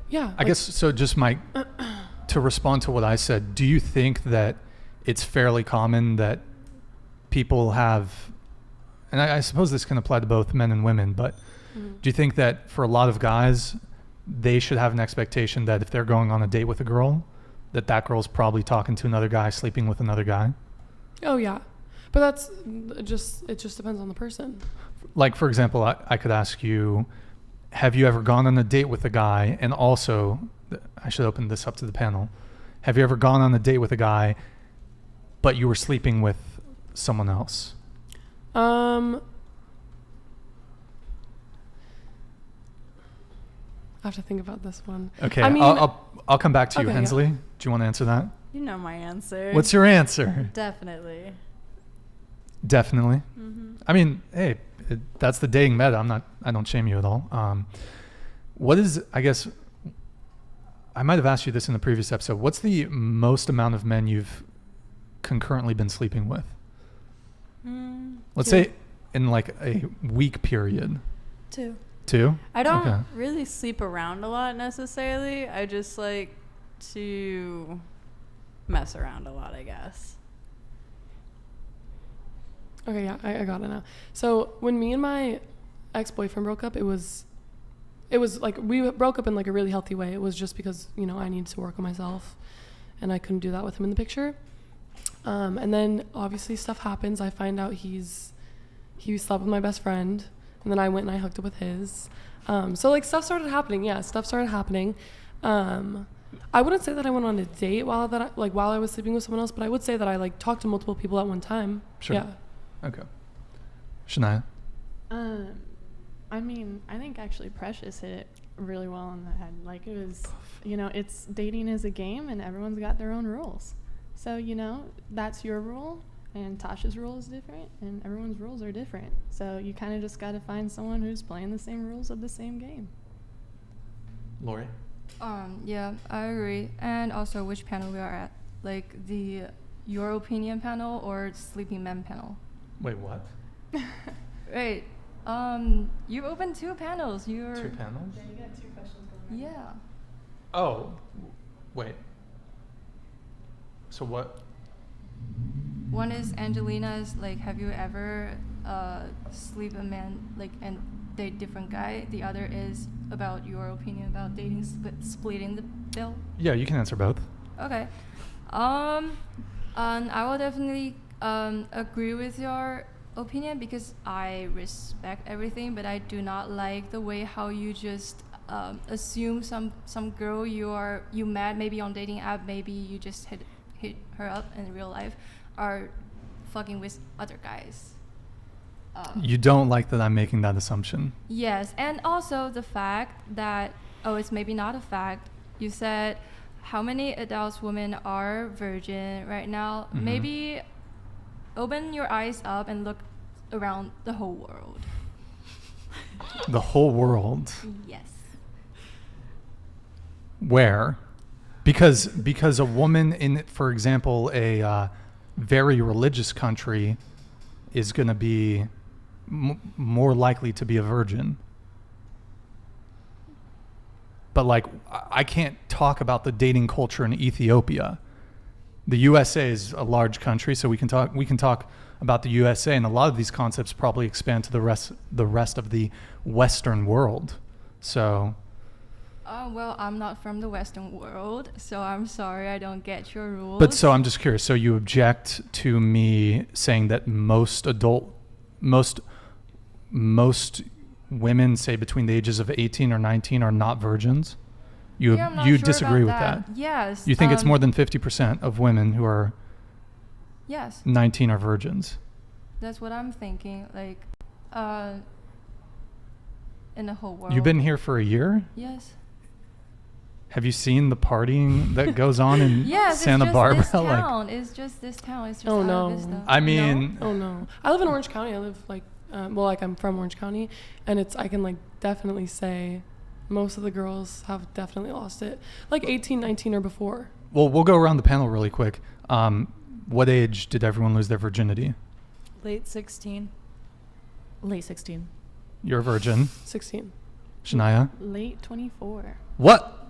Yeah. I guess so. Just to respond to what I said, do you think that it's fairly common that people have, and I suppose this can apply to both men and women, but do you think that for a lot of guys, they should have an expectation that if they're going on a date with a girl, that girl's probably talking to another guy, sleeping with another guy? Oh, yeah. But it just depends on the person. Like, for example, I could ask you, have you ever gone on a date with a guy? And also, I should open this up to the panel. Have you ever gone on a date with a guy, but you were sleeping with someone else? I have to think about this one. Okay, I mean, I'll come back to you, okay, Hensley. yeah. Do you want to answer that? You know my answer. What's your answer? Definitely. Definitely. Mm-hmm. I mean, hey, that's the dating meta. I don't shame you at all. What is, I guess, I might have asked you this in the previous episode. What's the most amount of men you've concurrently been sleeping with? Let's say in like a week period. 2. 2? I don't Okay. really sleep around a lot necessarily. I just like to mess around a lot, I guess. Okay, yeah, I got it now. So when me and my ex-boyfriend broke up, it was like we broke up in like a really healthy way. It was just because, I needed to work on myself and I couldn't do that with him in the picture. And then obviously stuff happens. I find out he slept with my best friend, and then I went and I hooked up with his. So like stuff started happening. Yeah, stuff started happening. I wouldn't say that I went on a date while I was sleeping with someone else, but I would say that I like talked to multiple people at one time. Sure. Yeah. Okay. Shania? I mean, I think actually Precious hit it really well on the head. Like, it was, it's dating is a game and everyone's got their own rules. So, that's your rule and Tasha's rule is different and everyone's rules are different. So you kind of just got to find someone who's playing the same rules of the same game. Lori? Yeah, I agree. And also which panel we are at. Like the your opinion panel or sleeping men panel. Wait, what? Right. You opened 2 panels. 2 panels? Yeah, you got 2 questions going on. Yeah. Oh, wait. So what? One is Angelina's, like, have you ever sleep a man, like, and date different guy? The other is about your opinion about dating, splitting the bill. Yeah, you can answer both. Okay. And I will definitely agree with your opinion because I respect everything, but I do not like the way how you just assume some girl you met maybe on dating app, maybe you just hit her up in real life, are fucking with other guys. You don't like that I'm making that assumption? Yes, and also the fact that, it's maybe not a fact, you said how many adult women are virgin right now. Mm-hmm. Maybe open your eyes up and look around the whole world. The whole world? Yes. Where? Because a woman in, for example, a very religious country is going to be more likely to be a virgin. But like, I can't talk about the dating culture in Ethiopia. The USA is a large country, so we can talk about the USA, and a lot of these concepts probably expand to the rest of the Western world. So. Well, I'm not from the Western world, so I'm sorry I don't get your rules. But so I'm just curious. So you object to me saying that most women, say between the ages of 18 or 19, are not virgins? You sure disagree with about that? Yes. You think it's more than 50% of women who are yes 19 are virgins? That's what I'm thinking. Like, in the whole world. You've been here for a year? Yes. Have you seen the partying that goes on in Yes, Santa Barbara? It's just this town. It's just Oh, no. Vista. I mean, Oh no, I live in Orange County. I live I'm from Orange County, and I can like definitely say most of the girls have definitely lost it, like 18, 19 or before. well, we'll go around the panel really quick. What age did everyone lose their virginity? Late 16. Late 16. You're a virgin. 16. Shania? Late 24. What?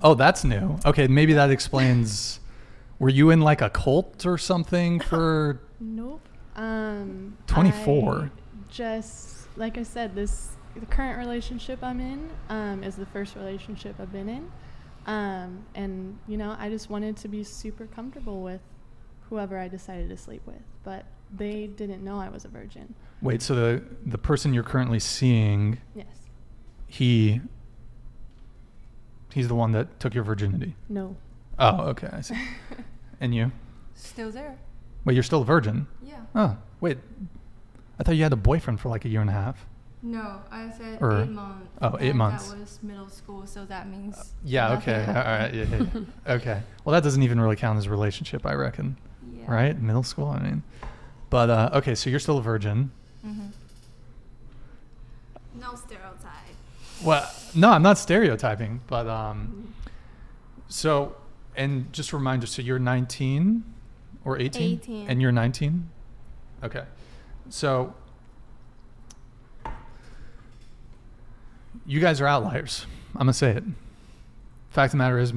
Oh, that's new. Okay, maybe that explains. Were you in like a cult or something for Nope. 24? I just, like I said, the current relationship I'm in is the first relationship I've been in. And, you know, I just wanted to be super comfortable with whoever I decided to sleep with. But they didn't know I was a virgin. Wait, so the person you're currently seeing, Yes. he's the one that took your virginity? No. Oh, okay, I see. And you? Still there. Wait, you're still a virgin? Yeah. Oh, wait. I thought you had a boyfriend for like a year and a half. No, I said Or- 8 months. oh, 8 and months. That was middle school, so that means. Yeah, nothing. okay. All right. Yeah. Okay. Well, that doesn't even really count as a relationship, I reckon. Yeah. Right? Middle school, I mean. But, okay, so you're still a virgin. Mm-hmm. No stereotype. Well, no, I'm not stereotyping, but, so, and just a reminder, so you're 19 or 18? 18. And you're 19? Okay. So, you guys are outliers. I'm going to say it. Fact of the matter is,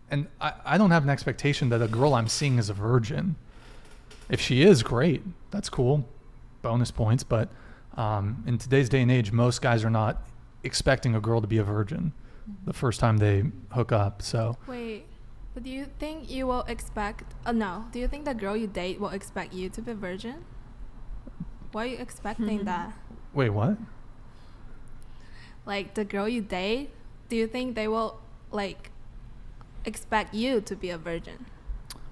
and I don't have an expectation that a girl I'm seeing is a virgin. If she is, great. That's cool. Bonus points. But in today's day and age, most guys are not expecting a girl to be a virgin the first time they hook up. So, Wait, but do you think you will expect? No. Do you think the girl you date will expect you to be a virgin? Why are you expecting that? wait, what? Like the girl you date, do you think they will like expect you to be a virgin?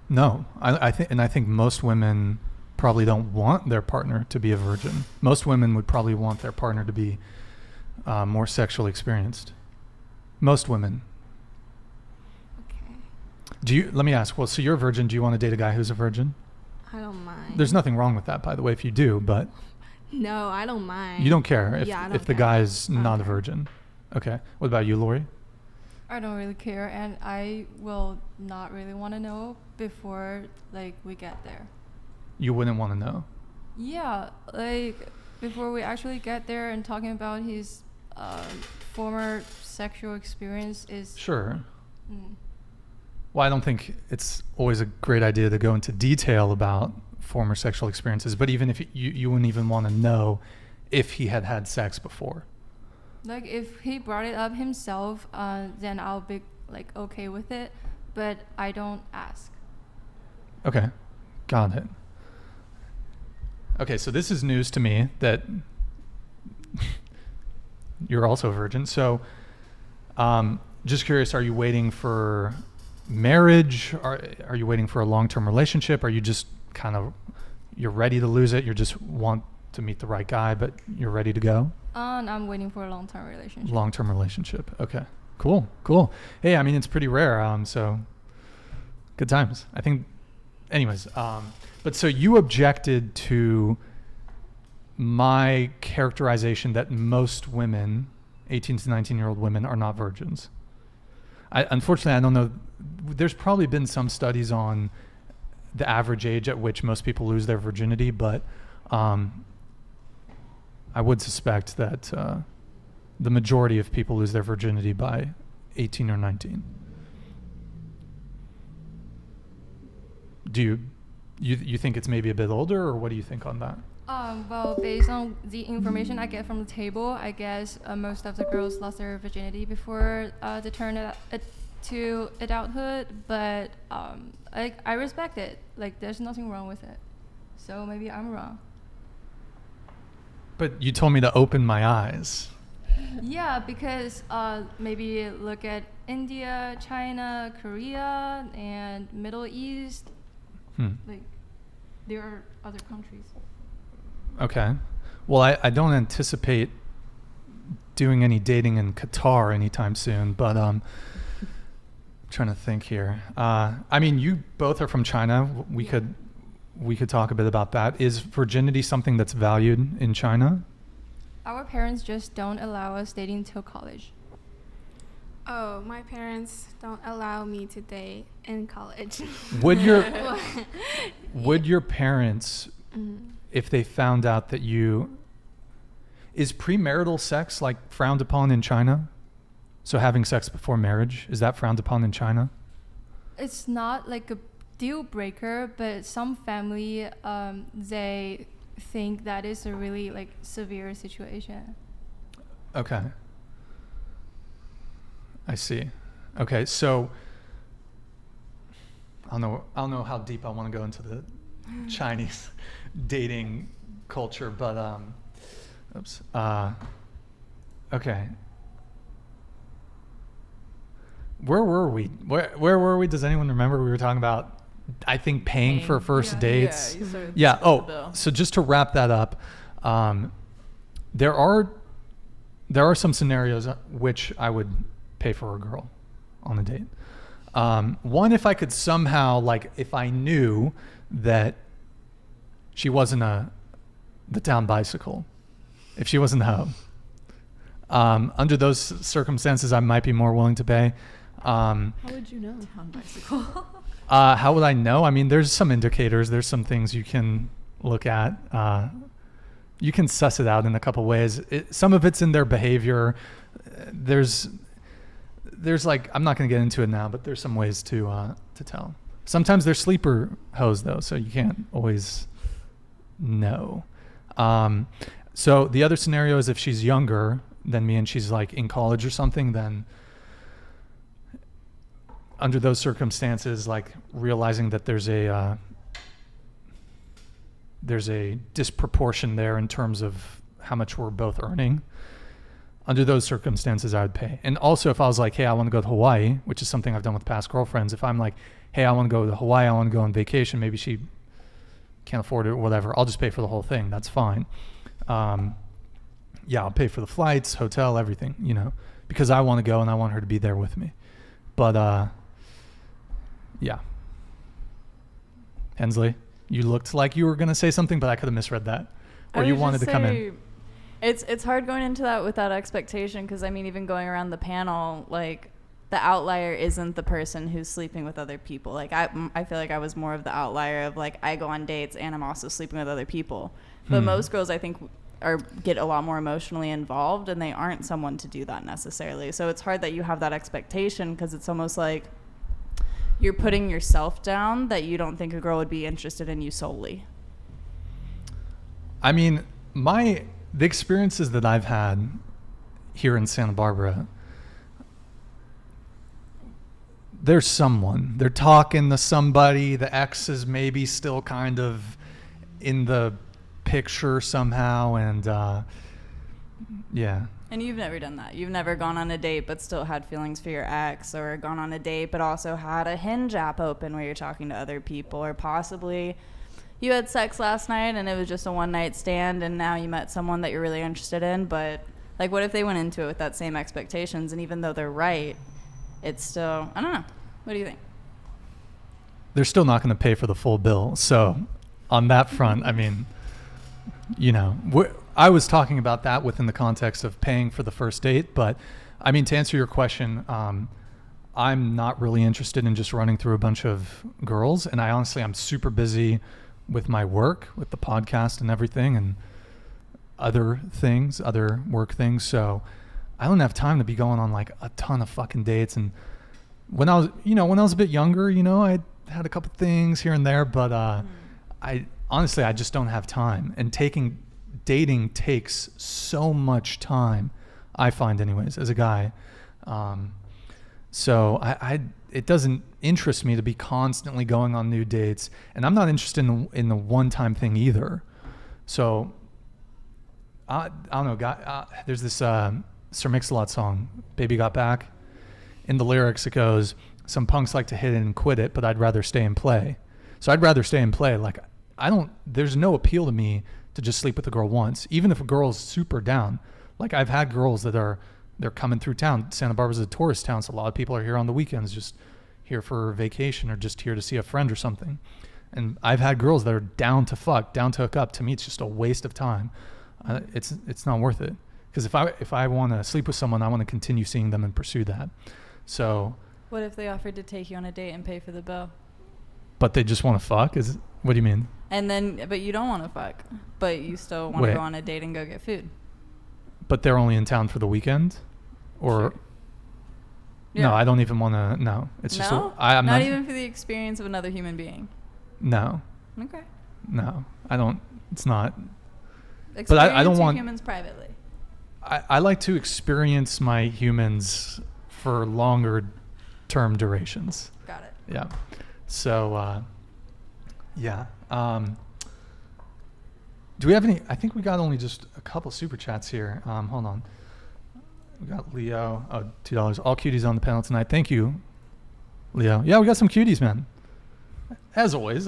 No, I think most women probably don't want their partner to be a virgin. Most women would probably want their partner to be more sexually experienced. Most women. Okay. Let me ask, well, so you're a virgin, do you want to date a guy who's a virgin? I don't mind. There's nothing wrong with that, by the way, if you do, but No, I don't mind. you don't care if, Yeah, I don't if the care. guy's I don't not a care. virgin. Okay. What about you, Lori? I don't really care, and I will not really want to know before like we get there. You wouldn't want to know. Yeah, like before we actually get there and talking about his former sexual experience is. Sure. Mm, Well, I don't think it's always a great idea to go into detail about former sexual experiences, but even if you wouldn't even want to know if he had had sex before. like if he brought it up himself, then I'll be like okay with it, but I don't ask. Okay, got it. Okay, so this is news to me that you're also a virgin. So, just curious, are you waiting for marriage? Are you waiting for a long-term relationship? Are you just kind of, you're ready to lose it? You just want to meet the right guy, but you're ready to go? And I'm waiting for a long-term relationship. Long-term relationship. Okay, cool. Hey, I mean, it's pretty rare. So good times. I think, anyways, but so you objected to my characterization that most women, 18 to 19-year-old women, are not virgins. Unfortunately, I don't know. There's probably been some studies on the average age at which most people lose their virginity, but I would suspect that the majority of people lose their virginity by 18 or 19. Do you think it's maybe a bit older, or what do you think on that? Well, based on the information I get from the table, I guess most of the girls lost their virginity before they turned to adulthood. But I respect it. Like, there's nothing wrong with it. So maybe I'm wrong. But you told me to open my eyes. Yeah, because maybe look at India, China, Korea, and Middle East. Like, there are other countries. Okay. Well, I don't anticipate doing any dating in Qatar anytime soon, but trying to think here. I mean, you both are from China. We could talk a bit about that. Is virginity something that's valued in China? Our parents just don't allow us dating till college. Oh, my parents don't allow me to date in college. Would your parents, if they found out that is premarital sex like frowned upon in China? So having sex before marriage, is that frowned upon in China? It's not like a deal breaker, but some family, they think that is a really like severe situation. Okay. I see. Okay, so I don't know how deep I want to go into the Chinese dating culture, but okay. Where were we? Where were we? Does anyone remember? We were talking about, I think, paying for first dates. Yeah, you started Yeah. with the Oh, bill. so just to wrap that up, there are some scenarios which I would pay for a girl on a date. One, if I could somehow, like, if I knew that she wasn't the town bicycle, if she wasn't the hoe. Under those circumstances, I might be more willing to pay. How would you know? Town bicycle. How would I know? I mean, there's some indicators. There's some things you can look at. You can suss it out in a couple ways. Some of it's in their behavior. There's like, I'm not going to get into it now, but there's some ways to tell. Sometimes they're sleeper hoes though, so you can't always know. So the other scenario is if she's younger than me and she's like in college or something, then under those circumstances, like realizing that there's a disproportion there in terms of how much we're both earning. Under those circumstances, I would pay. And also if I was like, hey, I want to go to Hawaii, which is something I've done with past girlfriends. If I'm like, hey, I want to go to Hawaii, I want to go on vacation, maybe she can't afford it or whatever, I'll just pay for the whole thing. That's fine. Yeah, I'll pay for the flights, hotel, everything, because I want to go and I want her to be there with me. But, yeah. Hensley, you looked like you were going to say something, but I could have misread that. Or you wanted to come in. It's hard going into that with that expectation because, I mean, even going around the panel, like, the outlier isn't the person who's sleeping with other people. Like, I feel like I was more of the outlier of, like, I go on dates and I'm also sleeping with other people. But most girls, I think, get a lot more emotionally involved, and they aren't someone to do that necessarily. So it's hard that you have that expectation because it's almost like you're putting yourself down that you don't think a girl would be interested in you solely. I mean, the experiences that I've had here in Santa Barbara, there's someone. They're talking to somebody. The ex is maybe still kind of in the picture somehow, and yeah. And you've never done that. You've never gone on a date but still had feelings for your ex, or gone on a date but also had a Hinge app open where you're talking to other people, or possibly you had sex last night and it was just a one-night stand and now you met someone that you're really interested in. But, like, what if they went into it with that same expectations, and even though they're right, it's still, I don't know. What do you think? They're still not going to pay for the full bill. So on that front, I mean, I was talking about that within the context of paying for the first date. But I mean, to answer your question, I'm not really interested in just running through a bunch of girls. And I'm super busy with my work, with the podcast and everything, and other work things. So I don't have time to be going on like a ton of fucking dates. And when I was a bit younger, I had a couple things here and there, but I just don't have time. And dating takes so much time, I find anyways, as a guy. So it doesn't interest me to be constantly going on new dates, and I'm not interested in the one-time thing either. So I don't know, there's this Sir Mix-a-Lot song, Baby Got Back. In the lyrics it goes, some punks like to hit it and quit it, but I'd rather stay and play. So I'd rather stay and play. Like, there's no appeal to me to just sleep with a girl once, even if a girl's super down. Like, I've had girls that they're coming through town. Santa Barbara's a tourist town, so a lot of people are here on the weekends, just here for vacation or just here to see a friend or something. And I've had girls that are down to fuck, down to hook up. To me, it's just a waste of time. It's not worth it. Because if I want to sleep with someone, I want to continue seeing them and pursue that. So. What if they offered to take you on a date and pay for the bill? But they just want to fuck? What do you mean? But you don't want to fuck, but you still want to go on a date and go get food. But they're only in town for the weekend? Or? Sure. No, I don't even want to. No, it's just. No? I'm not even for the experience of another human being. No. Okay. No, I don't. It's not. Experience I don't your want humans privately. I like to experience my humans for longer term durations. Got it. Yeah. So, yeah. Do we have any? I think we got only just a couple super chats here. Hold on. We got Leo. Oh, $2. All cuties on the panel tonight. Thank you, Leo. Yeah, we got some cuties, man. As always.